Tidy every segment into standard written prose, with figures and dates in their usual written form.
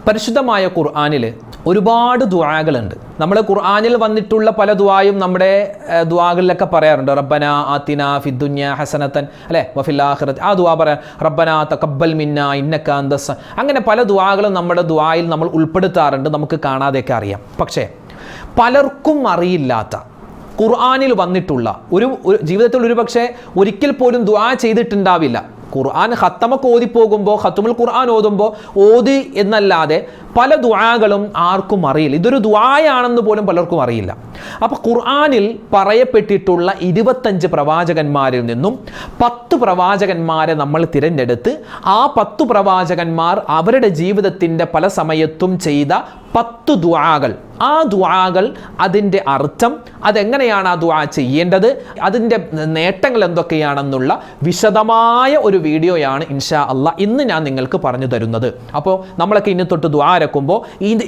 പരിശുദ്ധമായ ഖുർആനിൽ ഒരുപാട് ദുആകളുണ്ട്. നമ്മൾ ഖുർആനിൽ വന്നിട്ടുള്ള പല ദുആയും നമ്മുടെ ദുആകളിലൊക്കെ പറയാറുണ്ട്. റബ്ബന ആതിന ഫിദ്ദുനിയ ഹസനത്തൻ അല്ലേ വഫിൽ ആഖിറതി, ആ ദുആ പറയാം. റബ്ബന തഖബ്ബൽ മിന്ന ഇന്നക അന്തസ്. അങ്ങനെ പല ദുആകളും നമ്മുടെ ദുആയിൽ നമ്മൾ ഉൾപ്പെടുത്താറുണ്ട്, നമുക്ക് കാണാതെയൊക്കെ അറിയാം. പക്ഷേ പലർക്കും അറിയില്ലാത്ത ഖുർആനിൽ വന്നിട്ടുള്ള ഒരു ജീവിതത്തിൽ ഒരു പക്ഷേ ഒരിക്കൽ പോലും ദുആ ചെയ്തിട്ടുണ്ടാവില്ല. ഖുർആൻ ഖത്തമൊക്കെ ഓതിപ്പോകുമ്പോൾ ഖത്തുമുൽ ഖുർആൻ ഓതി എന്നല്ലാതെ പല ദുആകളും ആർക്കും അറിയില്ല. ഇതൊരു ദുആയാണെന്ന് പോലും പലർക്കും അറിയില്ല. അപ്പോൾ ഖുർആനിൽ പറയപ്പെട്ടിട്ടുള്ള 25 പ്രവാചകന്മാരിൽ നിന്നും 10 പ്രവാചകന്മാരെ നമ്മൾ തിരഞ്ഞെടുത്ത് ആ 10 പ്രവാചകന്മാർ അവരുടെ ജീവിതത്തിൻ്റെ പല സമയത്തും ചെയ്ത 10 ദുആകൾ, ആ ദുആകൾ, അതിൻ്റെ അർത്ഥം, അതെങ്ങനെയാണ് ആ ദുആ ചെയ്യേണ്ടത്, അതിൻ്റെ നേട്ടങ്ങൾ എന്തൊക്കെയാണെന്നുള്ള വിശദമായ ഒരു വീഡിയോയാണ് ഇൻഷാ അല്ലാ ഇന്ന് ഞാൻ നിങ്ങൾക്ക് പറഞ്ഞു തരുന്നത്. അപ്പോൾ നമ്മളൊക്കെ ഇനി തൊട്ട് ദുആ ഇറക്കുമ്പോൾ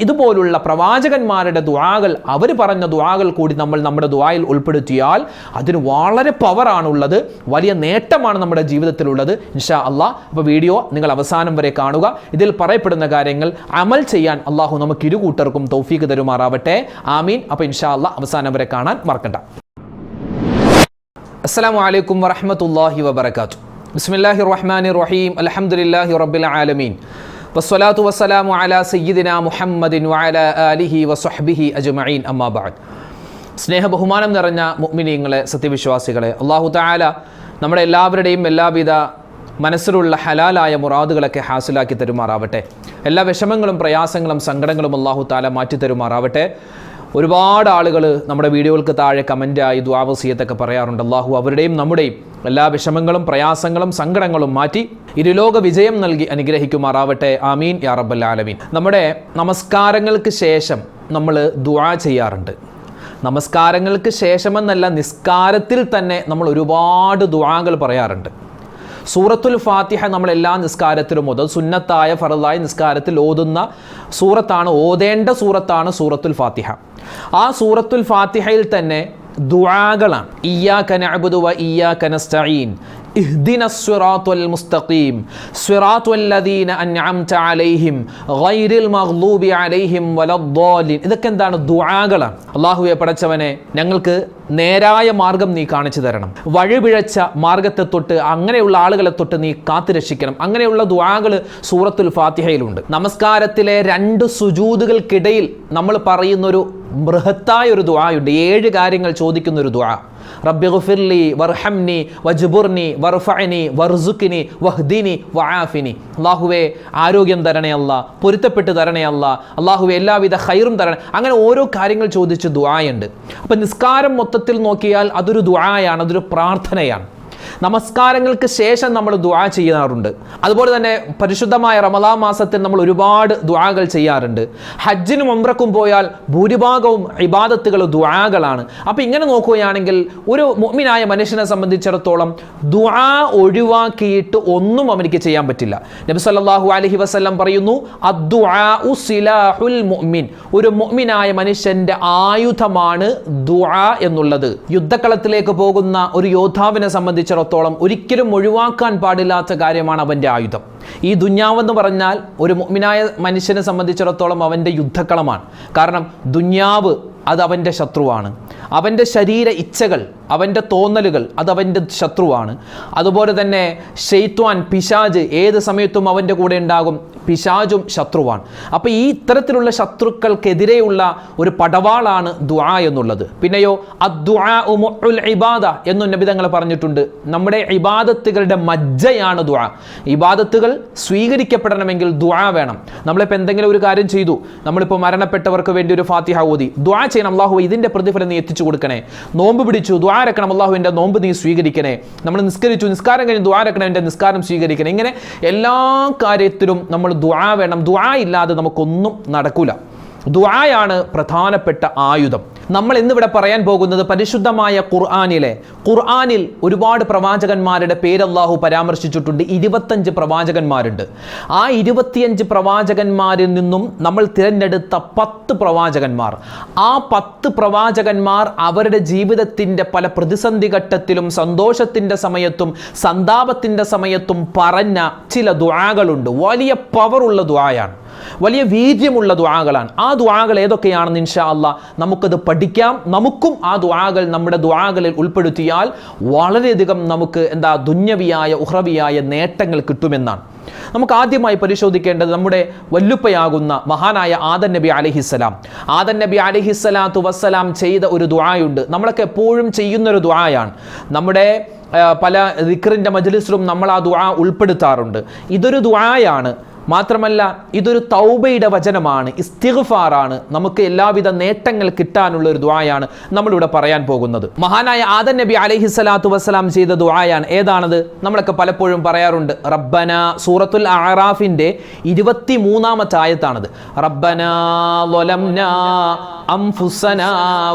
ഇതുപോലുള്ള പ്രവാചകന്മാരുടെ ദുആകൾ, അവർ പറഞ്ഞ ദുആകൾ കൂടി നമ്മൾ നമ്മുടെ ദുആയിൽ ഉൾപ്പെടുത്തിയാൽ അതിന് വളരെ പവറാണുള്ളത്, വലിയ നേട്ടമാണ് നമ്മുടെ ജീവിതത്തിലുള്ളത് ഇൻഷാ അല്ലാ. അപ്പോൾ വീഡിയോ നിങ്ങൾ അവസാനം വരെ കാണുക. ഇതിൽ പറയപ്പെടുന്ന കാര്യങ്ങൾ അമൽ ചെയ്യാൻ അള്ളാഹു നമുക്ക് ഇരുകൂട്ടർക്കും തൗഫീഖ് തരുമാറാവട്ടെ. ആമീൻ. അപ്പോൾ ഇൻഷാ അല്ലാ അവസാനം വരെ കാണാൻ മറക്കണ്ട. അസ്സലാമു അലൈക്കും വറഹ്മത്തുള്ളാഹി വബറകാതുഹു. ബിസ്മില്ലാഹിർ റഹ്മാനിർ റഹീം. അൽഹംദുലില്ലാഹി റബ്ബിൽ ആലമീൻ. വസ്സലാത്തു വസ്സലാമു അലാ സയ്യിദിനാ മുഹമ്മദിൻ വഅലാ ആലിഹി വസ്വഹ്ബിഹി അജ്മഈൻ. അമ്മാ ബഅദ്. സ്നേഹ ബഹുമാനം നിറഞ്ഞ മുഅ്മിനീങ്ങളെ, സത്യവിശ്വാസികളെ, അല്ലാഹു തആല നമ്മുടെ എല്ലാവരുടെയും എല്ലാവിധ മനസ്സിലുള്ള ഹലാലായ മുറാദുകളൊക്കെ ഹാസിലാക്കി തരുമാറാവട്ടെ. എല്ലാ വിഷമങ്ങളും പ്രയാസങ്ങളും സങ്കടങ്ങളും അല്ലാഹു തആല മാറ്റി തരുമാറാവട്ടെ. ഒരുപാട് ആളുകൾ നമ്മുടെ വീഡിയോകൾക്ക് താഴെ കമൻറ്റായി ദുആ വസിയത്തൊക്കെ പറയാറുണ്ട്. അല്ലാഹു അവരുടെയും നമ്മുടെയും എല്ലാ വിഷമങ്ങളും പ്രയാസങ്ങളും സങ്കടങ്ങളും മാറ്റി ഇരുലോക വിജയം നൽകി അനുഗ്രഹിക്കുമാറാവട്ടെ. ആമീൻ യാ റബ്ബൽ ആലമീൻ. നമ്മുടെ നമസ്കാരങ്ങൾക്ക് ശേഷം നമ്മൾ ദുആ ചെയ്യാറുണ്ട്. നമസ്കാരങ്ങൾക്ക് ശേഷമെന്നല്ല, നിസ്കാരത്തിൽ തന്നെ നമ്മൾ ഒരുപാട് ദുആകൾ പറയാറുണ്ട്. സൂറത്തുൽ ഫാത്തിഹ നമ്മൾ എല്ലാ നിസ്കാരത്തിലും സുന്നത്തായ ഫർളായ നിസ്കാരത്തിൽ ഓതുന്ന സൂറത്താണ്, ഓതേണ്ട സൂറത്താണ് സൂറത്തുൽ ഫാത്തിഹ. ആ സൂറത്തുൽ ഫാത്തിഹയിൽ തന്നെ ദുആകളാണ്. ഇയ്യാക നഅ്ബുദു വ ഇയ്യാക നസ്തഈൻ ഇഹ്ദിനസ് സിറാത്തുൽ മുസ്തഖീം സിറാത്തുൽ ലദീന അൻഅംത അലൈഹിം ഗൈറിൽ മഗ്ലൂബി അലൈഹിം വലദ്ദാലിൻ. ഇതൊക്കെ എന്താണ്? ദുആകളാണ്. അല്ലാഹുവേ പടച്ചവനെ, ഞങ്ങൾക്ക് നേരായ മാർഗം നീ കാണിച്ചു തരണം, വഴിപിഴച്ച മാർഗത്തെ തൊട്ട് അങ്ങനെയുള്ള ആളുകളെ തൊട്ട് നീ കാത്തുരക്ഷിക്കണം. അങ്ങനെയുള്ള ദുആകൾ സൂറത്തുൽ ഫാത്തിഹയിലുണ്ട്. നമസ്കാരത്തിലെ 2 സുജൂദുകൾക്കിടയിൽ നമ്മൾ പറയുന്നൊരു ബൃഹത്തായ ഒരു ദുആയുണ്ട്. 7 കാര്യങ്ങൾ ചോദിക്കുന്ന ഒരു ദുആ. റബ്ബി ഗഫിർലി വർഹംനി വജ്ബുർനി വർഫഅനി വർസുഖ്നി വഹ്ദിനി വആഫിനി. അല്ലാഹുവേ ആരോഗ്യം തരണേ അല്ലാ, പൊരുത്തപ്പെട്ട് തരണേ അല്ലാ, അല്ലാഹുവേ എല്ലാവിധ ഖൈറും തരണേ. അങ്ങനെ ഓരോ കാര്യങ്ങൾ ചോദിച്ച് ദുആയുണ്ട്. അപ്പം നിസ്കാരം മൊത്തത്തിൽ നോക്കിയാൽ അതൊരു ദുആയാണ്, അതൊരു പ്രാർത്ഥനയാണ്. നമസ്കാരങ്ങൾക്ക് ശേഷം നമ്മൾ ദുആ ചെയ്യാറുണ്ട്. അതുപോലെ തന്നെ പരിശുദ്ധമായ റമളാൻ മാസത്തിൽ നമ്മൾ ഒരുപാട് ദുആകൾ ചെയ്യാറുണ്ട്. ഹജ്ജിനും ഉംറക്കും പോയാൽ ഭൂരിഭാഗവും ഇബാദത്തുകൾ ദുആകളാണ്. അപ്പോൾ ഇങ്ങനെ നോക്കുകയാണെങ്കിൽ ഒരു മുഅ്മിനായ മനുഷ്യനെ സംബന്ധിച്ചിടത്തോളം ദുആ ഒഴിവാക്കിയിട്ട് ഒന്നും അവനിക്ക് ചെയ്യാൻ പറ്റില്ല. നബി സല്ലല്ലാഹു അലൈഹി വസല്ലം പറയുന്നു, അദ്ദുആഉ സിലാഹുൽ മുഅ്മിൻ. ഒരു മുഅ്മിനായ മനുഷ്യന്റെ ആയുധമാണ് ദുആ എന്നുള്ളത്. യുദ്ധക്കളത്തിലേക്ക് പോകുന്ന ഒരു യോദ്ധാവിനെ സംബന്ധിച്ചിടത്തോളം ഒരിക്കലും ഒഴിവാക്കാൻ പാടില്ലാത്ത കാര്യമാണ് അവൻ്റെ ആയുധം. ഈ ദുന്യാവെന്ന് പറഞ്ഞാൽ ഒരു മുഅ്മിനായ മനുഷ്യനെ സംബന്ധിച്ചിടത്തോളം അവൻ്റെ യുദ്ധക്കളമാണ്. കാരണം ദുന്യാവ് അത് അവൻ്റെ ശത്രുവാണ്. അവൻ്റെ ശരീര ഇച്ഛകൾ, അവൻ്റെ തോന്നലുകൾ അത് അവൻ്റെ ശത്രുവാണ്. അതുപോലെ തന്നെ ശൈത്വാൻ, പിശാജ് ഏത് സമയത്തും അവൻ്റെ കൂടെ ഉണ്ടാകും. പിശാജും ശത്രുവാണ്. അപ്പോൾ ഈ ഇത്തരത്തിലുള്ള ശത്രുക്കൾക്കെതിരെയുള്ള ഒരു പടവാളാണ് ദുആ എന്നുള്ളത്. പിന്നെയോ അദ്ദുആഉ മുഉൽ ഇബാദ എന്നും നബി തങ്ങൾ പറഞ്ഞിട്ടുണ്ട്. നമ്മുടെ ഇബാദത്തുകളുടെ മജ്ജയാണ് ദുആ. ഇബാദത്തുകൾ സ്വീകരിക്കപ്പെടണമെങ്കിൽ ദുആ വേണം. നമ്മളിപ്പോൾ എന്തെങ്കിലും ഒരു കാര്യം ചെയ്തു, നമ്മളിപ്പോൾ മരണപ്പെട്ടവർക്ക് വേണ്ടി ഒരു ഫാത്തിഹ ഓതി ദുആ ചെയ്യണം. അല്ലാഹു ഇതിൻ്റെ പ്രതിഫലം നീ എത്തിച്ചു കൊടുക്കണേ. നോമ്പ് പിടിച്ചു, ദുആ രക്കണം, അല്ലാഹു എൻ്റെ നോമ്പ് നീ സ്വീകരിക്കണേ. നമ്മൾ നിസ്കരിച്ചു, നിസ്കാരം കഴിഞ്ഞ് ദുആ രക്കണം, എൻ്റെ നിസ്കാരം സ്വീകരിക്കണേ. ഇങ്ങനെ എല്ലാ കാര്യത്തിലും നമ്മൾ ദുആ വേണം. ദുആ ഇല്ലാതെ നമുക്കൊന്നും നടക്കൂല. ദുആയാണ് പ്രധാനപ്പെട്ട ആയുധം. നമ്മൾ ഇന്നിവിടെ പറയാൻ പോകുന്നത് പരിശുദ്ധമായ ഖുർആനിൽ ഒരുപാട് പ്രവാചകന്മാരുടെ പേര് അല്ലാഹു പരാമർശിച്ചിട്ടുണ്ട്. 25 പ്രവാചകന്മാരുണ്ട്. ആ 25 പ്രവാചകന്മാരിൽ നിന്നും നമ്മൾ തിരഞ്ഞെടുത്ത 10 പ്രവാചകന്മാർ, ആ 10 പ്രവാചകന്മാർ അവരുടെ ജീവിതത്തിൻ്റെ പല പ്രതിസന്ധി ഘട്ടത്തിലും സന്തോഷത്തിൻ്റെ സമയത്തും സന്താപത്തിൻ്റെ സമയത്തും പറഞ്ഞ ചില ദുആകളുണ്ട്. വലിയ പവറുള്ള ദുആയാണ്. വലിയ വീര്യമുള്ള ദുആകളാണ്. ആ ദുആകൾ ഏതൊക്കെയാണെന്ന് ഇൻഷാ അല്ലാഹ് നമുക്കത് പഠിക്കാം. നമുക്കും ആ ദുആകൾ നമ്മുടെ ദുആകളിൽ ഉൾപ്പെടുത്തിയാൽ വളരെയധികം നമുക്ക് ദുന്യവിയായ ഉഖ്റവിയായ നേട്ടങ്ങൾ കിട്ടുമെന്നാണ്. നമുക്ക് ആദ്യമായി പരിശോധിക്കേണ്ടത് നമ്മുടെ വല്ലുപ്പയാകുന്ന മഹാനായ ആദം നബി അലൈഹിസ്സലാം. ആദം നബി അലൈഹിസ്സലാത്തു വസ്സലാം ചെയ്ത ഒരു ദുആയുണ്ട്. നമ്മളൊക്കെ എപ്പോഴും ചെയ്യുന്നൊരു ദുആയാണ്. നമ്മുടെ പല ദിക്റിൻ്റെ മജ്ലിസിലും നമ്മൾ ആ ദുആ ഉൾപ്പെടുത്താറുണ്ട്. ഇതൊരു ദുആയാണ്. മാത്രമല്ല ഇതൊരു തൗബയുടെ വചനമാണ്, ഇസ്തിഗ്ഫാറാണ്. നമുക്ക് എല്ലാവിധ നേട്ടങ്ങൾ കിട്ടാനുള്ള ഒരു ദുആയാണ് നമ്മളിവിടെ പറയാൻ പോകുന്നത്. മഹാനായ ആദം നബി അലൈഹിസ്സലാത്തു വസ്സലാം ചെയ്ത ദുആയാണ്. ഏതാണത്? നമ്മളൊക്കെ പലപ്പോഴും പറയാറുണ്ട് റബ്ബന. സൂറത്തുൽ അഅറാഫിന്റെ 23-ാമത്തെ ആയത്താണത്. റബ്ബന ളലംനാ അൻഫുസനാ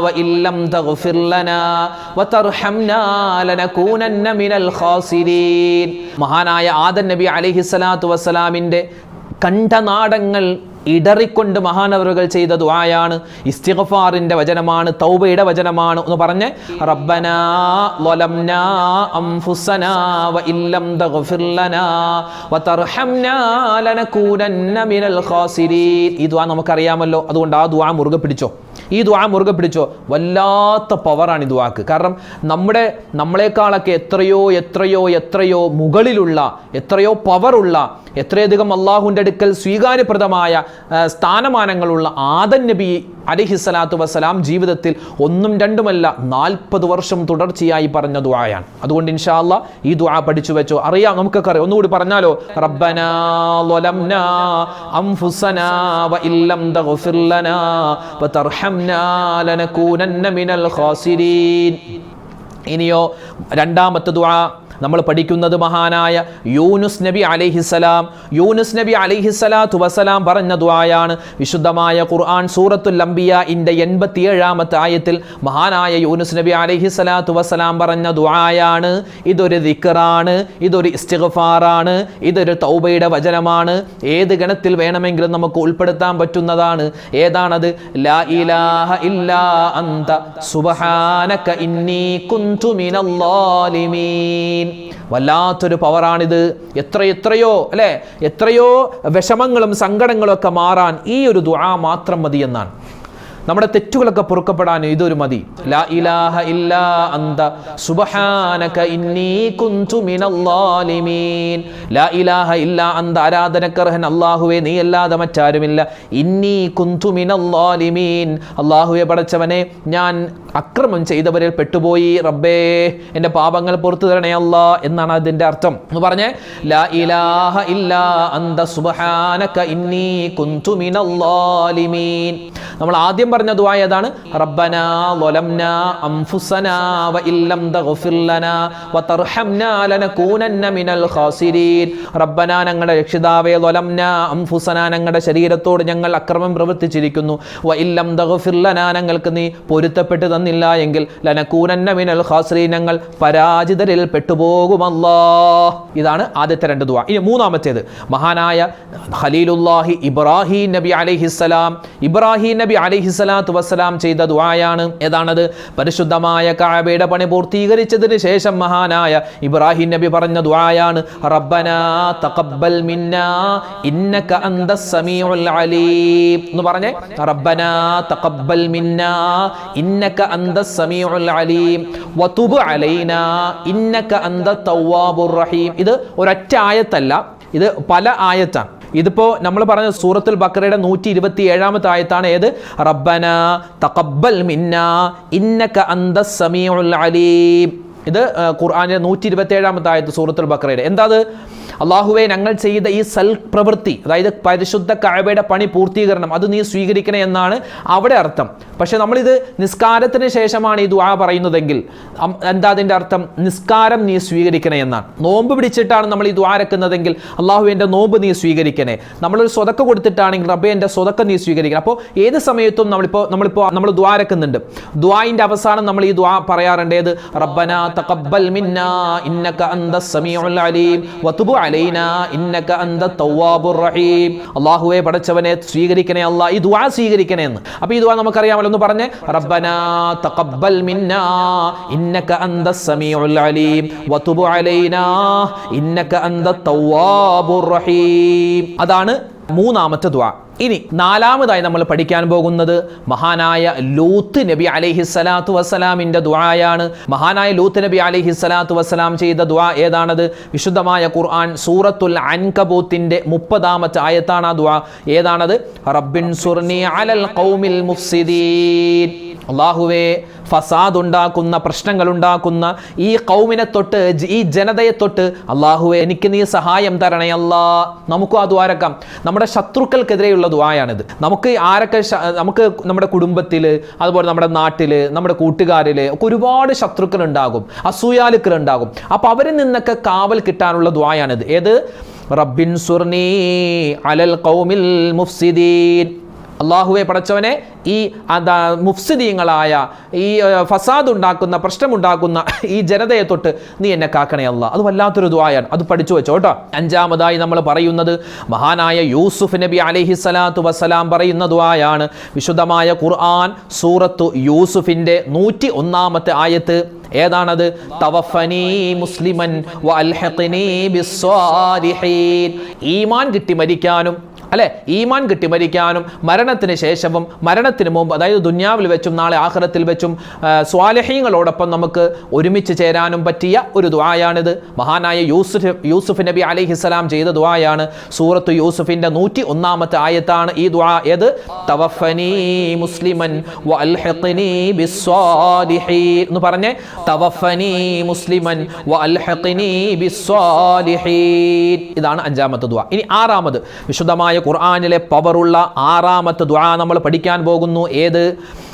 വഇല്ലം തഗ്ഫിർ ലനാ വതർഹംനാ ലനകൂനന്ന മിനൽ ഖാസിരീൻ. മഹാനായ ആദം നബി അലൈഹിസ്സലാത്തു വസ്സലാമിന്റെ കണ്ഠനാടങ്ങൾ ഇടറിക്കൊണ്ട് മഹാനവറുകൾ ചെയ്ത ദുആയാണ്. ഇസ്തിഗ്ഫാറിന്റെ വചനമാണ്, തൗബയുടെ വചനമാണ്. ഒന്ന് പറഞ്ഞേ, റബ്ബനാ ളലംനാ അൻഫുസനാ വഇല്ലം തഗ്ഫിർ ലനാ വതർഹംനാ ലനകൂനന്ന മിനൽ ഖാസിരീൻ. ഈ ദുആ നമുക്കറിയാമല്ലോ. അതുകൊണ്ട് ആ ദുആ മുറുകെ പിടിച്ചോ. ഈ ദുആ മുറുകെ പിടിച്ചോ. വല്ലാത്ത പവറാണ് ഈ ദുആക്ക്. കാരണം നമ്മളെക്കാളൊക്കെ എത്രയോ എത്രയോ എത്രയോ മുകളിലുള്ള, എത്രയോ പവറുള്ള, എത്രയധികം അള്ളാഹുവിൻ്റെ അടുക്കൽ സ്വീകാര്യപ്രദമായ സ്ഥാനമാനങ്ങളുള്ള ആദം നബി അലൈഹിസ്സലാത്തു വസ്സലാം ജീവിതത്തിൽ ഒന്നും രണ്ടുമല്ല 40 വർഷം തുടർച്ചയായി പറഞ്ഞ ദുആയാണ്. അതുകൊണ്ട് ഇൻഷാ അല്ലാഹ് ഈ ദുആ പഠിച്ചു വെച്ചോ. അറിയാം, നമുക്കൊക്കെ അറിയാം. ഒന്നുകൂടി പറഞ്ഞാലോ, റബ്ബനാ ളലംനാ അൻഫുസനാ വഇല്ലം തഗ്ഫിർ ലനാ വതർഹംനാ ലനകൂനന്ന മിനൽ ഖാസിരീൻ. ഇനിയോ രണ്ടാമത്തെ ദുആ നമ്മൾ പഠിക്കുന്നത് മഹാനായ യൂനുസ് നബി അലൈഹിസ്സലാം. യൂനുസ് നബി അലൈഹിസ്സലാത്തു വസ്സലാം പറഞ്ഞ ദുആയാണ്. വിശുദ്ധമായ ഖുർആൻ സൂറത്തുൽ അംബിയാഇന്റെ 87-ാമത്തെ ആയത്തിൽ മഹാനായ യൂനുസ് നബി അലൈഹിസ്സലാത്തു വസ്സലാം പറഞ്ഞ ദുആയാണ്. ഇതൊരു ദിക്റാണ്, ഇതൊരു ഇസ്തിഗ്ഫാറാണ്, ഇതൊരു തൗബയുടെ വചനമാണ്. ഏത് ഗണത്തിൽ വേണമെങ്കിലും നമുക്ക് ഉൾപ്പെടുത്താൻ പറ്റുന്നതാണ്. ഏതാണത്? ലാ ഇലാഹ ഇല്ലാ അന്ത സുബ്ഹാനക ഇന്നി കുന്തു മിനൽ ളാലിമീൻ. വല്ലാത്തൊരു പവറാണിത്. എത്രയോ അല്ലെ, എത്രയോ വിഷമങ്ങളും സങ്കടങ്ങളും ഒക്കെ മാറാൻ ഈ ഒരു ദുആ മാത്രം മതി എന്നാണ്. നമ്മുടെ തെറ്റുകളൊക്കെ പൊറുക്കപ്പെടാൻ ഇതൊരു മതി. ലാ ഇലാഹ ഇല്ലാ അന്ത സുബ്ഹാനക ഇന്നി കുന്തു മിനൽ ളാലിമീൻ. ലാ ഇലാഹ ഇല്ലാ അന്ത, ആരാധനക്കർഹൻ അല്ലാഹുവേ നീ അല്ലാതെ മറ്റാരുമില്ല. ഇന്നി കുന്തു മിനൽ ളാലിമീൻ, അല്ലാഹുവേ പടച്ചവനെ ഞാൻ അക്രമം ചെയ്തവരിൽ പെട്ടുപോയി. റബ്ബേ എൻ്റെ പാപങ്ങൾ പുറത്തു തരണേ അല്ലാ എന്നാണ് അതിൻ്റെ അർത്ഥം. എന്ന് പറഞ്ഞേ, ലാ ഇലാഹ ഇല്ലാ അന്ത സുബ്ഹാനക ഇന്നി കുന്തു മിനൽ ളാലിമീൻ. നമ്മൾ ആദ്യം പറഞ്ഞ ദുആ ഏതാണ്? റബ്ബനാ ളലംനാ അൻഫുസനാ വഇല്ലം തഗ്ഫിർ ലനാ വതർഹംനാ ലനകൂനന്ന മിനൽ ഖാസിരീൻ. റബ്ബനാ, ഞങ്ങളുടെ രക്ഷിതാവേ, ളലംനാ അൻഫുസനാ, ഞങ്ങളുടെ ശരീരത്തോട് ഞങ്ങൾ അക്രമം പ്രവർത്തിച്ചിരിക്കുന്നു. വഇല്ലം തഗ്ഫിർ ലനാ, ഞങ്ങൾക്ക് നീ പൊരുത്തപ്പെട്ട് തന്നില്ല എങ്കിൽ ലനകൂനന്ന മിനൽ ഖാസിരീൻ, ഞങ്ങൾ പരാജിതരിൽ പെട്ടുപോകുമല്ലാ. ഇതാണ് ആദ്യത്തെ രണ്ട് ദുആ. ഇനി മൂന്നാമത്തേത് മഹാനായ ഖലീലുല്ലാഹി ഇബ്രാഹിം നബി അലൈഹിസ്സലാം. ഇബ്രാഹിം നബി അലൈഹിസ്സലാത്തു വസ്സലാം ചെയ്ത ദുആയാണ്. ഏതാണത്? പരിശുദ്ധമായ കഅബയുടെ പണി പൂർത്തീകരിച്ചതിന് ശേഷം മഹാനായ ഇബ്രാഹിം നബി പറഞ്ഞ ദുആയാണ്. റബ്ബനാ തഖബ്ബൽ മിന്നാ ഇന്നക അന്തസ് സമീഉൽ അലീം. എന്ന് പറഞ്ഞേ, റബ്ബനാ തഖബ്ബൽ മിന്നാ ഇന്നക അന്തസ് സമീഉൽ അലീം വതുബ് അലൈനാ ഇന്നക അന്തത് തവ്വാബുർ റഹീം. ഇത് ഒരൊറ്റ ആയത്തല്ല, ഇത് പല ആയത്താണ്. ഇതിപ്പോൾ നമ്മൾ പറഞ്ഞ സൂറത്തുൽ ബഖറയുടെ 127-ാമത്തെ ആയത്താണ്. ഏത്? റബ്ബനാ തഖബ്ബൽ മിന്നാ ഇന്നക അന്തസ് സമീഉൽ അലീം. ഇത് ഖുർആനിലെ 127-ാമത്തെ ആയത്ത് സൂറത്തുൽ ബഖറയുടെ. എന്താ അത്? അള്ളാഹുവെ, ഞങ്ങൾ ചെയ്ത ഈ സൽപ്രവൃത്തി, അതായത് പരിശുദ്ധ കഅബയുടെ പണി പൂർത്തീകരണം, അത് നീ സ്വീകരിക്കണേ എന്നാണ് അവിടെ അർത്ഥം. പക്ഷെ നമ്മളിത് നിസ്കാരത്തിന് ശേഷമാണ് ഈ ദുആ പറയുന്നതെങ്കിൽ എന്താ അതിൻ്റെ അർത്ഥം? നിസ്കാരം നീ സ്വീകരിക്കണേ എന്നാണ്. നോമ്പ് പിടിച്ചിട്ടാണ് നമ്മൾ ഈ ദുആ ഇറക്കുന്നതെങ്കിൽ അള്ളാഹു എൻ്റെ നോമ്പ് നീ സ്വീകരിക്കണേ. നമ്മളൊരു സ്വതക്ക കൊടുത്തിട്ടാണെങ്കിൽ റബ്ബേ എൻ്റെ സ്വതക്ക നീ സ്വീകരിക്കണം. അപ്പോൾ ഏത് സമയത്തും നമ്മൾ ദുആ ഇറക്കുന്നുണ്ട്. ദുആഇൻ്റെ അവസാനം നമ്മൾ ഈ ദുആ പറയാറുണ്ട്. ഏത്? റബ്ബനാ തഖബ്ബൽ മിന്നാ ഇന്നക അന്തസ് സമീഉൽ അലീം വതുബ് അലൈനാ ഇന്നക അന്തത് തവ്വാബുർ റഹീം. അല്ലാഹുവേ, പടച്ചവനെ സ്വീകരിക്കണേ അല്ലാഹ്, ഈ ദുആ സ്വീകരിക്കണേ എന്ന്. അപ്പോൾ ഈ ദുആ നമുക്കറിയാമല്ലോ. ഒന്ന് പറഞ്ഞേ, റബ്ബനാ തഖബ്ബൽ മിന്നാ ഇന്നക അന്തസ് സമീഉൽ അലീം വതുബ് അലൈനാ ഇന്നക അന്തത് തവ്വാബുർ റഹീം. അതാണ് മൂന്നാമത്തെ ദുആ. ഇനി നാലാമതായി നമ്മൾ പഠിക്കാൻ പോകുന്നത് മഹാനായ ലൂത്ത് നബി അലൈഹിസ്സലാത്തു വസ്സലാമിൻ്റെ ദുആയാണ്. മഹാനായ ലൂത്ത് നബി അലൈഹിസ്സലാത്തു വസ്സലാം ചെയ്ത ദുആ ഏതാണത്? വിശുദ്ധമായ ഖുർആൻ സൂറത്തുൽ അൻകബൂത്തിന്റെ 30-ാമത്തെ ആയത്താണ് ആ ദുആ. ഏതാണത്? റബ്ബിൻസുർനി അലൽ ഖൗമിൽ മുഫ്സിദീൻ. അല്ലാഹുവേ, ഫസാദ് ഉണ്ടാക്കുന്ന, പ്രശ്നങ്ങൾ ഉണ്ടാക്കുന്ന ഈ ഖൗമിനെ തൊട്ട്, ഈ ജനതയെ തൊട്ട് അല്ലാഹുവേ എനിക്ക് നീ സഹായം തരണേ അല്ലാ. നമുക്ക് ആ ദ്വാരക്കാം. നമ്മുടെ ശത്രുക്കൾക്കെതിരെയുള്ള ദുആയാണിത്. നമുക്ക് നമ്മുടെ കുടുംബത്തിൽ, അതുപോലെ നമ്മുടെ നാട്ടിൽ, നമ്മുടെ കൂട്ടുകാരിൽ ഒക്കെ ഒരുപാട് ശത്രുക്കൾ ഉണ്ടാകും, അസൂയാലുക്കൾ ഉണ്ടാകും. അപ്പോൾ അവരിൽ നിന്നൊക്കെ കാവൽ കിട്ടാനുള്ള ദുആയാണിത്. ഏത്? റബ്ബിൻസുർനി അലൽ ഖൗമിൽ മുഫ്സിദീൻ. അല്ലാഹുവേ, പടച്ചവനെ, ഈ മുഫ്സിദീങ്ങളായ, ഈ ഫസാദ് ഉണ്ടാക്കുന്ന, പ്രശ്നമുണ്ടാക്കുന്ന ഈ ജനതയെ തൊട്ട് നീ എന്നെ കാക്കണേ അല്ലാ. അത് വല്ലാത്തൊരു ദുആയാണ്. അത് പഠിച്ചു വെച്ചോട്ടോ. അഞ്ചാമതായി നമ്മൾ പറയുന്നത് മഹാനായ യൂസുഫ് നബി അലൈഹിസ്സലാത്തു വസ്സലാം പറയുന്ന ദുആയാണ്. വിശുദ്ധമായ ഖുർആൻ സൂറത്തു യൂസുഫിന്റെ 101-ാമത്തെ ആയത്ത് ഏതാണത്? തവഫനി മുസ്ലിമൻ വഅൽഹിഖ്നി ബിസ്സാലിഹീൻ. ഈമാൻ കിട്ടി മരിക്കാനും, അല്ലെ, ഈമാൻ കിട്ടി മരിക്കാനും മരണത്തിന് ശേഷവും മരണത്തിന് മുമ്പ്, അതായത് ദുന്യാവിൽ വെച്ചും നാളെ ആഖിറത്തിൽ വെച്ചും സ്വാലിഹീങ്ങളോടൊപ്പം നമുക്ക് ഒരുമിച്ച് ചേരാനും പറ്റിയ ഒരു ദുആയാണിത്. മഹാനായ യൂസുഫ് നബി അലൈഹിസ്സലാം ചെയ്ത ദുആയാണ്. സൂറത്തു യൂസുഫിന്റെ 101-ാമത്തെ ആയത്താണ് ഈ ദുആ. ഏത്? തവഫനി മുസ്ലിമൻ വഅൽഹിഖ്നി ബിസ്സാലിഹീൻ എന്ന് പറഞ്ഞേ. തവഫനി മുസ്ലിമൻ വഅൽഹിഖ്നി ബിസ്സാലിഹീൻ. ഇതാണ് അഞ്ചാമത്തെ ദുആ. ഇനി ആറാമത്, വിശുദ്ധമായ ഖുർആനിലെ പവറുള്ള ആറാമത്തെ ദുആ നമ്മൾ പഠിക്കാൻ പോകുന്നു. ഏത്?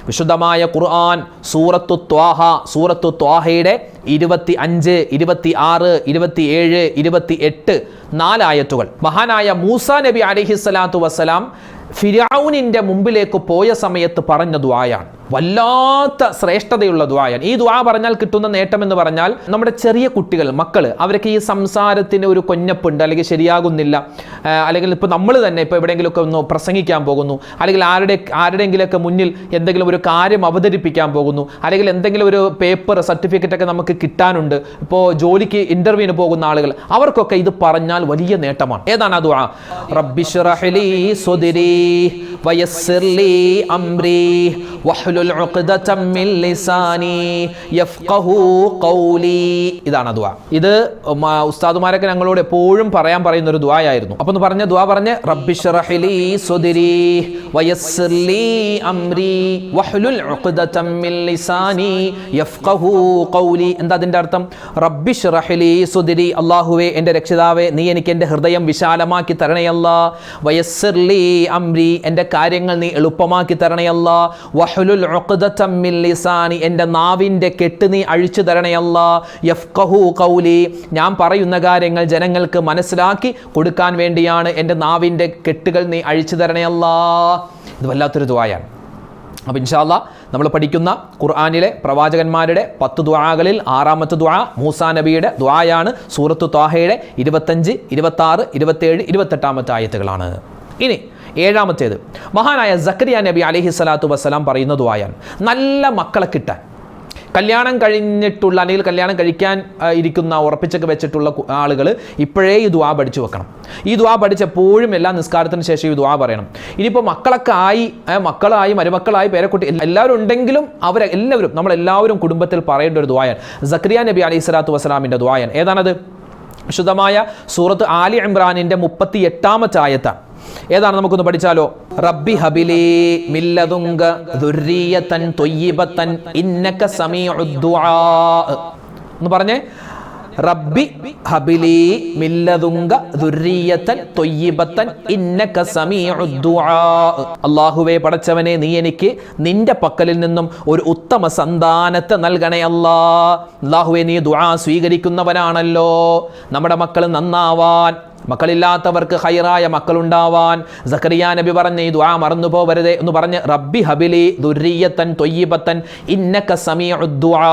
വിശുദ്ധമായ ഖുർആൻ സൂറത്തു ത്വാഹയുടെ 25, 26, 27, 28 4 ആയത്തുകൾ. മഹാനായ മൂസാ നബി അലൈഹിസ്സലാത്തു വസ്സലാം ഫിർഔനിന്റെ മുമ്പിലേക്ക് പോയ സമയത്ത് പറഞ്ഞ ദുആയാണ്. വല്ലാത്ത ശ്രേഷ്ഠതയുള്ള ദുആയാണ്. ഈ ദുആ പറഞ്ഞാൽ കിട്ടുന്ന നേട്ടം എന്ന് പറഞ്ഞാൽ, നമ്മുടെ ചെറിയ കുട്ടികൾ, മക്കൾ, അവർക്ക് ഈ സംസാരത്തിന് ഒരു കൊഞ്ഞപ്പുണ്ട്, അല്ലെങ്കിൽ ശരിയാകുന്നില്ല, അല്ലെങ്കിൽ ഇപ്പോൾ നമ്മൾ തന്നെ ഇപ്പോൾ എവിടെയെങ്കിലുമൊക്കെ ഒന്ന് പ്രസംഗിക്കാൻ പോകുന്നു, അല്ലെങ്കിൽ ആരുടെയെങ്കിലൊക്കെ മുന്നിൽ എന്തെങ്കിലും ഒരു കാര്യം അവതരിപ്പിക്കാൻ പോകുന്നു, അല്ലെങ്കിൽ എന്തെങ്കിലും ഒരു പേപ്പർ, സർട്ടിഫിക്കറ്റ് ഒക്കെ നമുക്ക് കിട്ടാനുണ്ട്, ഇപ്പോൾ ജോലിക്ക് ഇന്റർവ്യൂവിന് പോകുന്ന ആളുകൾ, അവർക്കൊക്കെ ഇത് പറഞ്ഞാൽ വലിയ നേട്ടമാണ്. ഏതാണ് ആ ദുആ? റബ്ബിശ്റഹ് ലീ സ്വദ്രീ വയസ്സിർ ലീ അംരീ വഹ്ലുൽ ഉഖ്ദതം മിൻ ലിസാനി യഫ്ഖഹു ഖൗലി. ഇതാണ് ദുആ. ഇത് ഉസ്താദുമാരൊക്കെ ഞങ്ങളോട് എപ്പോഴും പറയാൻ പറയുന്ന ഒരു ദുആയായിരുന്നു. അപ്പോൾ ഒന്ന് പറഞ്ഞ ദുആ പറഞ്ഞ്, റബ്ബിശ്റഹ് ലീ സ്വദ്രീ വയസ്സിർ ലീ അംരീ വഹ്ലുൽ ഉഖ്ദതം മിൻ ലിസാനി യഫ്ഖഹു ഖൗലി. എന്താ അതിന്റെ അർത്ഥം? റബ്ബിശ്റഹ് ലീ സ്വദ്രീ, അല്ലാഹുവേ എൻ്റെ രക്ഷിതാവേ, നീ എനിക്ക് എൻ്റെ ഹൃദയം വിശാലമാക്കി തരണേ അല്ലാ. വയസ്സിർ ലീ അംരീ, എൻ്റെ കാര്യങ്ങൾ നീ എളുപ്പമാക്കി തരണേ അല്ലാ. വഹ്ലുൽ ഉഖ്ദതം മിൻ ലിസാനി, എൻ്റെ നാവിൻ്റെ കെട്ട് നീ അഴിച്ചു തരണേ അല്ലാ. യഫ്ഖഹു ഖൗലി, ഞാൻ പറയുന്ന കാര്യങ്ങൾ ജനങ്ങൾക്ക് മനസ്സിലാക്കി കൊടുക്കാൻ വേണ്ടിയാണ് എൻ്റെ നാവിൻ്റെ കെട്ടുകൾ നീ അഴിച്ചു തരണേ അല്ലാ. ഇത് വല്ലാത്തൊരു ദുആയാണ്. അപ്പോൾ ഇൻഷാ അല്ലാഹ് നമ്മൾ പഠിക്കുന്ന ഖുർആനിലെ പ്രവാചകന്മാരുടെ 10 ദുആകളിൽ ആറാമത്തെ ദുആ മൂസാ നബിയുടെ ദുആയാണ്. സൂറത്തു ത്വാഹയുടെ 25, 26, 27, 28 ആയത്തുകളാണ്. ഇനി ഏഴാമത്തേത് മഹാനായ സക്കരിയ നബി അലൈഹിസ്സലാത്തു വസ്സലാം പറയുന്ന ദുആയാണ്. നല്ല മക്കളെ കിട്ടാൻ, കല്യാണം കഴിഞ്ഞിട്ടുള്ള, അല്ലെങ്കിൽ കല്യാണം കഴിക്കാൻ ഇരിക്കുന്ന, ഉറപ്പിച്ചൊക്കെ വെച്ചിട്ടുള്ള ആളുകൾ ഇപ്പോഴേ ഈ ദുആ പഠിച്ചു വെക്കണം. ഈ ദുആ പഠിച്ചെപ്പോഴും എല്ലാ നിസ്കാരത്തിന് ശേഷം ഈ ദുആ പറയണം. ഇനിയിപ്പോൾ മക്കളൊക്കെ ആയി, മക്കളായി, മരുമക്കളായി, പേരക്കുട്ടി എല്ലാവരും ഉണ്ടെങ്കിലും അവരെല്ലാവരും, നമ്മളെല്ലാവരും കുടുംബത്തിൽ പറയേണ്ട ഒരു ദുആയാണ്. സക്കരിയ നബി അലൈഹിസ്സലാത്തു വസ്സലാമിൻ്റെ ദുആയാണ്. ഏതാണത്? വിശുദ്ധമായ സൂറത്ത് ആലി ഇംറാനിന്റെ 38-ാമത്തെ ആയത്താണ്. ഏതാണ്? നമുക്കൊന്ന് പഠിച്ചാലോ. റബ്ബി ഹബിലി മില്ലദുങ്ക ദുർരിയതൻ ത്വയ്യിബതൻ ഇന്നക സമീഉദ് ദുആ. എന്ന് പറഞ്ഞേ. റബ്ബി ഹബിലി മില്ലദുങ്ക ദുർരിയതൻ ത്വയ്യിബതൻ ഇന്നക സമീഉദ് ദുആ. അല്ലാഹുവേ, പടച്ചവനെ, നീ എനിക്ക് നിന്റെ പക്കലിൽ നിന്നും ഒരു ഉത്തമ സന്താനത്തെ നൽകണേ അല്ലാ. അല്ലാഹുവേ, നീ ദുആ സ്വീകരിക്കുന്നവനാണല്ലോ. നമ്മുടെ മക്കൾ നന്നാവാൻ, മക്കളില്ലാത്തവർക്ക് ഹൈറായ മക്കളുണ്ടാവാൻ സക്കരിയ നബി പറഞ്ഞ ഈ ദുആ മറന്നു പോവരുതേ എന്ന് പറഞ്ഞ് റബ്ബി ഹബിലി ദുർരിയതൻ ത്വയ്യിബതൻ ഇന്നക സമീഉദ് ദുആ.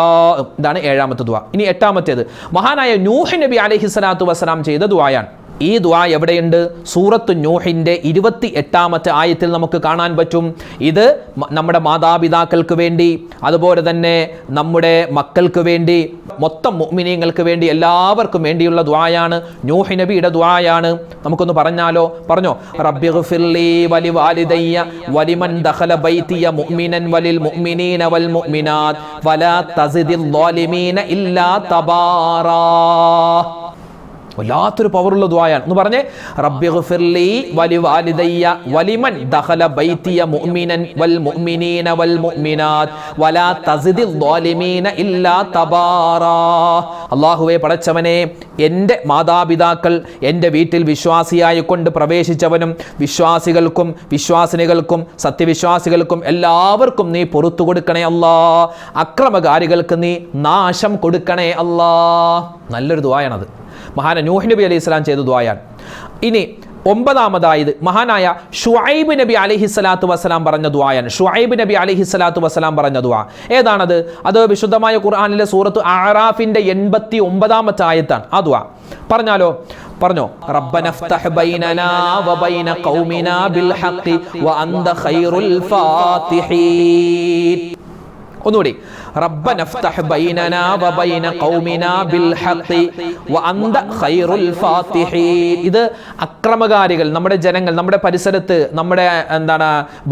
ഇതാണ് ഏഴാമത്തെ ദുആ. ഇനി എട്ടാമത്തേത് മഹാനായ നൂഹ് നബി അലൈഹിസ്സലാത്തു വസ്സലാം ചെയ്ത ദുആയാണ്. ഈ ദുആ എവിടെയുണ്ട്? സൂറത്തു നൂഹിൻ്റെ 28-ാമത്തെ ആയത്തിൽ നമുക്ക് കാണാൻ പറ്റും. ഇത് നമ്മുടെ മാതാപിതാക്കൾക്ക് വേണ്ടി, അതുപോലെ തന്നെ നമ്മുടെ മക്കൾക്ക് വേണ്ടി, മൊത്തം മുഅ്മിനീങ്ങൾക്ക് വേണ്ടി, എല്ലാവർക്കും വേണ്ടിയുള്ള ദുആയാണ്. നൂഹ് നബിയുടെ ദുആയാണ്. നമുക്കൊന്ന് പറഞ്ഞാലോ? പറഞ്ഞോ. റബ്ബിഗ്ഫിർലി വലിവാലിദയ്യ വലിമൻ ദഖല ബൈതിയ മുഅ്മിനൻ വലിൽ മുഅ്മിനീന വൽ മുഅ്മിനാത്ത് വലാ തസിദിൽ ളാലിമീന ഇല്ലാ തബാറാ. വല്ലാത്തൊരു പവറുള്ള ദുആയാണ്. എന്ന് പറഞ്ഞേ, റബ്ബിഗ്ഫിർലി വലിവാലിദയ്യ വലിമൻ ദഖല ബൈതിയ മുഅ്മിനൻ വൽ മുഅ്മിനീന വൽ മുഅ്മിനാത്ത് വലാ തസിദിൽ ളാലിമീന ഇല്ലാ തബാറാ. അല്ലാഹുവേ, പടച്ചവനെ, എൻ്റെ മാതാപിതാക്കൾ എൻ്റെ വീട്ടിൽ വിശ്വാസിയായി കൊണ്ട് പ്രവേശിച്ചവനും വിശ്വാസികൾക്കും വിശ്വാസിനികൾക്കും സത്യവിശ്വാസികൾക്കും എല്ലാവർക്കും നീ പുറത്തു കൊടുക്കണേ അല്ലാ. അക്രമകാരികൾക്ക് നീ നാശം കൊടുക്കണേ അല്ലാ. നല്ലൊരു ദുആയാണത്. മഹാന നൂഹ് നബി അലൈഹി സ്വലാം ചെയ്ത ദുആയാണ്. ഇനി 9-ാമതായത് മഹാനായ ഷുഐബ് നബി അലൈഹിസ്സലാത്തു വസ്സലാം പറഞ്ഞ ദുആയാണ്. ഷുഐബ് നബി അലൈഹിസ്സലാത്തു വസ്സലാം പറഞ്ഞ ദുആ ഏതാണത്? അത് വിശുദ്ധമായ ഖുർആനിലെ സൂറത്ത് അഅറാഫിന്റെ 89-ാമത്തെ ആയത്താണ്. ആ ദുആ പറഞ്ഞാലോ? പറഞ്ഞോ. റബ്ബനഫ്തഹ് ബൈനനാ വബൈന ഖൗമിനാ ബിൽ ഹഖ് വഅന്ത ഖൈറുൽ ഫാത്തിഹീൻ. ഒന്നുകൂടി. റബ്ബനഫ്തഹ് ബൈനനാ വബൈന ഖൗമിനാ ബിൽ ഹഖ് വഅന്ത ഖൈറുൽ ഫാത്തിഹീൻ. ഇത് അക്രമകാരികൾ, നമ്മുടെ ജനങ്ങൾ, നമ്മുടെ പരിസരത്ത്, നമ്മുടെ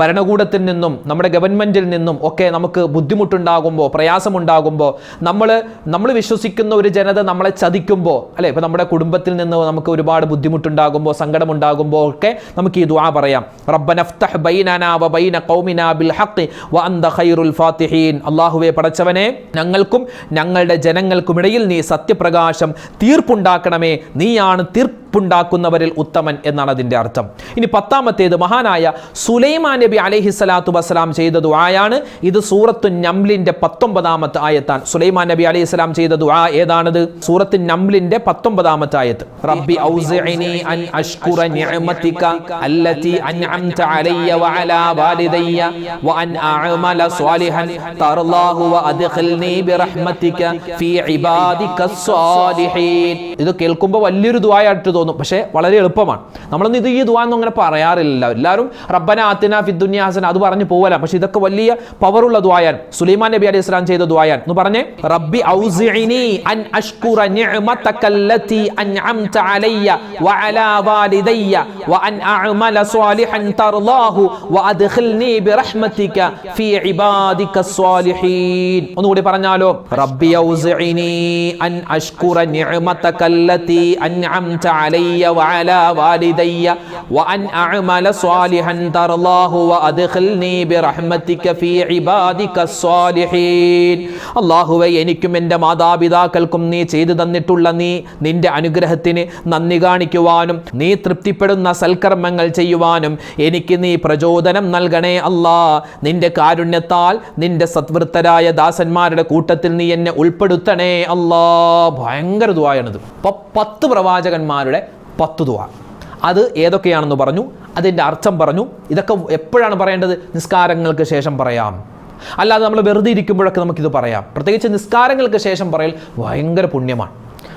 ഭരണകൂടത്തിൽ നിന്നും നമ്മുടെ ഗവൺമെന്റിൽ നിന്നും ഒക്കെ നമുക്ക് ബുദ്ധിമുട്ടുണ്ടാകുമ്പോൾ, പ്രയാസമുണ്ടാകുമ്പോൾ, നമ്മൾ വിശ്വസിക്കുന്ന ഒരു ജനത നമ്മളെ ചതിക്കുമ്പോൾ, അല്ലെ, ഇപ്പൊ നമ്മുടെ കുടുംബത്തിൽ നിന്ന് നമുക്ക് ഒരുപാട് ബുദ്ധിമുട്ടുണ്ടാകുമ്പോൾ, സങ്കടമുണ്ടാകുമ്പോൾ ഒക്കെ നമുക്ക് ഈ ദുആ പറയാം. റബ്ബനഫ്തഹ് ബൈനനാ വബൈന ഖൗമിനാ ബിൽ ഹഖ് വഅന്ത ഖൈറുൽ ഫാത്തിഹീൻ. അല്ലാഹുവേ, പടച്ചവനെ, ഞങ്ങൾക്കും ഞങ്ങളുടെ ജനങ്ങൾക്കുമിടയിൽ നീ സത്യപ്രകാശം തീർപ്പുണ്ടാക്കണമേ. നീയാണ് തീർപ്പുണ്ടാക്കുന്നവരിൽ ഉത്തമൻ എന്നാണ് അതിന്റെ അർത്ഥം. ഇനി 10-ാമത്തേത് മഹാനായ സുലൈമാൻ നബി അലൈഹിസ്സലാത്തു വസ്സലാം ചെയ്ത ദുആയാണ്. ഇത് സൂറത്തു നംലിന്റെ 19-ാമത്തെ ആയത്താണ്. സുലൈമാൻ നബി അലൈഹിസ്സലാം ചെയ്ത ദുആ ഏതാണത്? സൂറത്തു നംലിന്റെ 19-ാമത്തെ ആയത്ത്. റബ്ബി ഔസിഇനി അൻ അഷ്കുറ നിഅമതിക അല്ലതി അൻഅംത അലയ്യ വഅലാ വാലിദയ്യ വഅൻ അഅമല സ്വാലിഹൻ തർലാഹു വഅദ്ഖിൽനി ബിറഹ്മതിക ഫീ ഇബാദികസ് സ്വാലിഹീൻ. ഇത് കേൾക്കുമ്പോൾ വലിയൊരു ദുആയായിട്ട് തോന്നും, പക്ഷേ വളരെ എളുപ്പമാണ്. നമ്മളൊന്നും ഈ ദുആ ഒന്നും അങ്ങനെ പറയാറില്ല. എല്ലാവരും റബ്ബന ആതിനാ ഫിദ് ദുനിയ ഹസന അത് പറഞ്ഞു പോവല. പക്ഷേ ഇതൊക്കെ വലിയ പവറുള്ള ദുആയാണ്. സുലൈമാൻ നബി അലൈഹി സ്വലാം ചെയ്ത ദുആയാണ്. എന്ന് പറഞ്ഞേ, റബ്ബി ഔസിഇനി അൻ അഷ്കുറ നിഅമതകല്ലതി അൻഅംത അലയ്യ വഅലാ വാലിദയ്യ വഅൻ അഅമല സ്വാലിഹൻ തർലാഹു വഅദ്ഖിൽനി ബിറഹ്മതിക ഫീ ഇബാദികസ് സ്വാലിഹീൻ. ഒന്നുകൂടി പറഞ്ഞാലോ. റബ്ബി ഔസിഇനി അൻ അഷ്കുറ നിഅമതകല്ലതി അൻഅംത അലയ്യ വഅലാ വാലിദയ്യ വഅൻ അഅമല സ്വാലിഹൻ തർലാഹു വഅദ്ഖിൽനി ബിറഹ്മതിക ഫീ ഇബാദികസ് സ്വാലിഹീൻ. അല്ലാഹുവേ, എനിക്കും എൻ്റെ മാതാപിതാക്കൾക്കും നീ ചെയ്തു തന്നിട്ടുള്ള നിന്റെ അനുഗ്രഹത്തിന് നന്ദി കാണിക്കുവാനും നീ തൃപ്തിപ്പെടുന്ന സൽക്കർമ്മങ്ങൾ ചെയ്യുവാനും എനിക്ക് നീ പ്രചോദനം നൽകണേ അല്ലാ. നിന്റെ കാരുണ്യത്താൽ നിന്റെ സത്വൃത്തരായ ദാസന്മാരുടെ കൂട്ടത്തിൽ നീ എന്നെ ഉൾപ്പെടുത്തണേ അല്ലാ. ഭയങ്കര ദുആയാണിത്. 10 പ്രവാചകന്മാരുടെ 10 ദുആ. അത് ഏതൊക്കെയാണെന്ന് പറഞ്ഞു, അതിൻ്റെ അർത്ഥം പറഞ്ഞു. ഇതൊക്കെ എപ്പോഴാണ് പറയേണ്ടത്? നിസ്കാരങ്ങൾക്ക് ശേഷം പറയാം. അല്ലാതെ നമ്മൾ വെറുതെ ഇരിക്കുമ്പോഴൊക്കെ നമുക്കിത് പറയാം. പ്രത്യേകിച്ച് നിസ്കാരങ്ങൾക്ക് ശേഷം പറയൽ ഭയങ്കര പുണ്യമാണ്.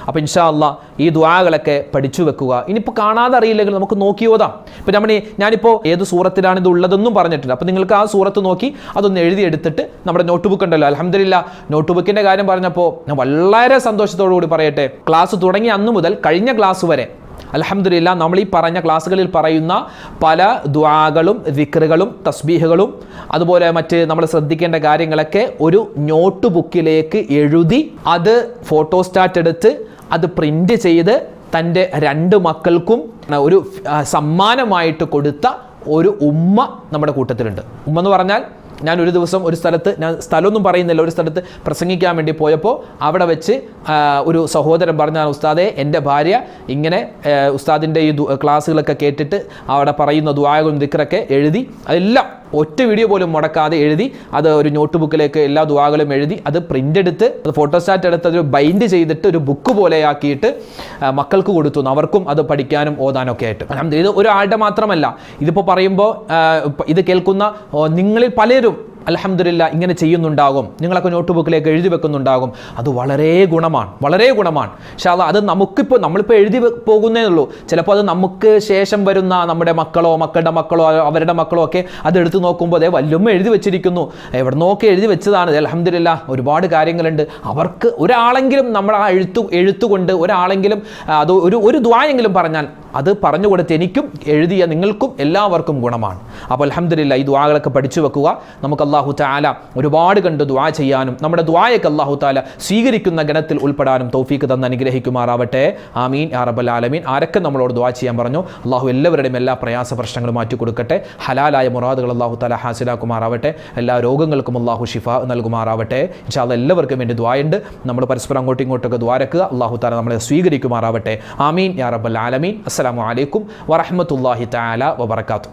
അപ്പോൾ ഇൻഷാ അല്ലാഹ് ഈ ദുആകളൊക്കെ പഠിച്ചു വെക്കുക. ഇനിയിപ്പോൾ കാണാതെ അറിയില്ലെങ്കിൽ നമുക്ക് നോക്കി ഓതാം. ഇപ്പം ഞാനിപ്പോൾ ഏത് സൂറത്തിലാണ് ഇത് ഉള്ളതെന്നും പറഞ്ഞിട്ടുണ്ട്. അപ്പോൾ നിങ്ങൾക്ക് ആ സൂറത്ത് നോക്കി അതൊന്ന് എഴുതിയെടുത്തിട്ട് നമ്മുടെ നോട്ട് ബുക്ക് ഉണ്ടല്ലോ, അൽഹംദുലില്ലാ നോട്ട് ബുക്കിൻ്റെ കാര്യം പറഞ്ഞപ്പോൾ ഞാൻ വളരെ സന്തോഷത്തോടു കൂടി പറയട്ടെ, ക്ലാസ് തുടങ്ങിയ അന്നു മുതൽ കഴിഞ്ഞ ക്ലാസ് വരെ അൽഹംദുലില്ലാ നമ്മൾ ഈ പറഞ്ഞ ക്ലാസ്സുകളിൽ പറയുന്ന പല ദുആകളും ദിക്റുകളും തസ്ബീഹുകളും അതുപോലെ മറ്റ് നമ്മൾ ശ്രദ്ധിക്കേണ്ട കാര്യങ്ങളൊക്കെ ഒരു നോട്ട് ബുക്കിലേക്ക് എഴുതി അത് ഫോട്ടോസ്റ്റാറ്റ് എടുത്ത് അത് പ്രിന്റ് ചെയ്ത് തൻ്റെ 2 മക്കൾക്കും ഒരു സമ്മാനമായിട്ട് കൊടുത്ത ഒരു ഉമ്മ നമ്മുടെ കൂട്ടത്തിലുണ്ട്. ഉമ്മ എന്ന് പറഞ്ഞാൽ, ഞാൻ ഒരു ദിവസം ഒരു സ്ഥലത്ത്, ഞാൻ സ്ഥലമൊന്നും പറയുന്നില്ല, ഒരു സ്ഥലത്ത് പ്രസംഗിക്കാൻ വേണ്ടി പോയപ്പോൾ അവിടെ വെച്ച് ഒരു സഹോദരൻ പറഞ്ഞാൽ, ഉസ്താദെ, എൻ്റെ ഭാര്യ ഇങ്ങനെ ഉസ്താദിൻ്റെ ഈ ക്ലാസ്സുകളൊക്കെ കേട്ടിട്ട് അവിടെ പറയുന്ന ദുആകളും ദിക്റൊക്കെ എഴുതി, അതെല്ലാം ഒറ്റ വീഡിയോ പോലും മുടക്കാതെ എഴുതി അത് ഒരു നോട്ട് ബുക്കിലേക്ക് എല്ലാ ദുആകളും എഴുതി അത് പ്രിൻ്റ് എടുത്ത് അത് ഫോട്ടോസ്റ്റാറ്റ് എടുത്ത് അത് ബൈൻഡ് ചെയ്തിട്ട് ഒരു ബുക്ക് പോലെയാക്കിയിട്ട് മക്കൾക്ക് കൊടുത്തു. അവർക്കും അത് പഠിക്കാനും ഓതാനൊക്കെ ആയിട്ട്. ഇത് ഒരാളുടെ മാത്രമല്ല, ഇതിപ്പോൾ പറയുമ്പോൾ ഇത് കേൾക്കുന്ന നിങ്ങളിൽ പലരും അൽഹംദുലില്ലാ ഇങ്ങനെ ചെയ്യുന്നുണ്ടാകും, നിങ്ങളൊക്കെ നോട്ട് ബുക്കിലേക്ക് എഴുതി വെക്കുന്നുണ്ടാകും. അത് വളരെ ഗുണമാണ്, വളരെ ഗുണമാണ്. ഇൻഷാ അല്ലാഹ് അത് നമ്മളിപ്പോൾ എഴുതി പോകുന്നേ ഉള്ളൂ. ചിലപ്പോൾ അത് നമുക്ക് ശേഷം വരുന്ന നമ്മുടെ മക്കളോ മക്കളുടെ മക്കളോ അവരുടെ മക്കളോ ഒക്കെ അതെടുത്ത് നോക്കുമ്പോൾ അതേ വല്യമ്മ എഴുതി വെച്ചിരിക്കുന്നു, എവിടെ നോക്കി എഴുതി വെച്ചതാണ്. അൽഹംദുലില്ലാ ഒരുപാട് കാര്യങ്ങളുണ്ട്. അവർക്ക് ഒരാളെങ്കിലും നമ്മൾ ആ എഴുത്തുകൊണ്ട് ഒരാളെങ്കിലും അത് ഒരു ദുആയെങ്കിലും പറഞ്ഞാൽ അത് പറഞ്ഞു കൊടുത്ത് എനിക്കും എഴുതിയ നിങ്ങൾക്കും എല്ലാവർക്കും ഗുണമാണ്. അപ്പോൾ അൽഹംദുലില്ലാ ഈ ദുആകളൊക്കെ പഠിച്ചു വെക്കുക. നമുക്ക് അല്ലാഹു തആല ഒരുപാട് കണ്ട് ദുആ ചെയ്യാനും നമ്മുടെ ദുആയൊക്കെ അല്ലാഹു തആല സ്വീകരിക്കുന്ന ഗണത്തിൽ ഉൾപ്പെടാനും തൗഫീഖ് തന്ന് അനുഗ്രഹിക്കുമാറാവട്ടെ. ആമീൻ യാ റബ്ബൽ ആലമീൻ. ആരൊക്കെ നമ്മളോട് ദുആ ചെയ്യാൻ പറഞ്ഞു, അല്ലാഹു എല്ലാവരുടെയും എല്ലാ പ്രയാസ പ്രശ്നങ്ങളും മാറ്റി കൊടുക്കട്ടെ. ഹലാലായ മുറാദുകൾ അല്ലാഹു തആല ഹാസിലാക്കുമാറാവട്ടെ. എല്ലാ രോഗങ്ങൾക്കും അല്ലാഹു ശിഫാ നൽകുമാറാവട്ടെ. ഇൻഷാ അല്ലാഹ് എല്ലാവർക്കും വേണ്ടി ദുആയുണ്ട്. നമ്മൾ പരസ്പരം അങ്ങോട്ടും ഇങ്ങോട്ടൊക്കെ ദുആരക്കുക. അല്ലാഹു തആല നമ്മളെ സ്വീകരിക്കുമാറാവട്ടെ. ആമീൻ യാ റബ്ബൽ ആലമീൻ. അസ്സലാമു അലൈക്കും വറഹ്മത്തുള്ളാഹി തആല വബറകാതുഹു.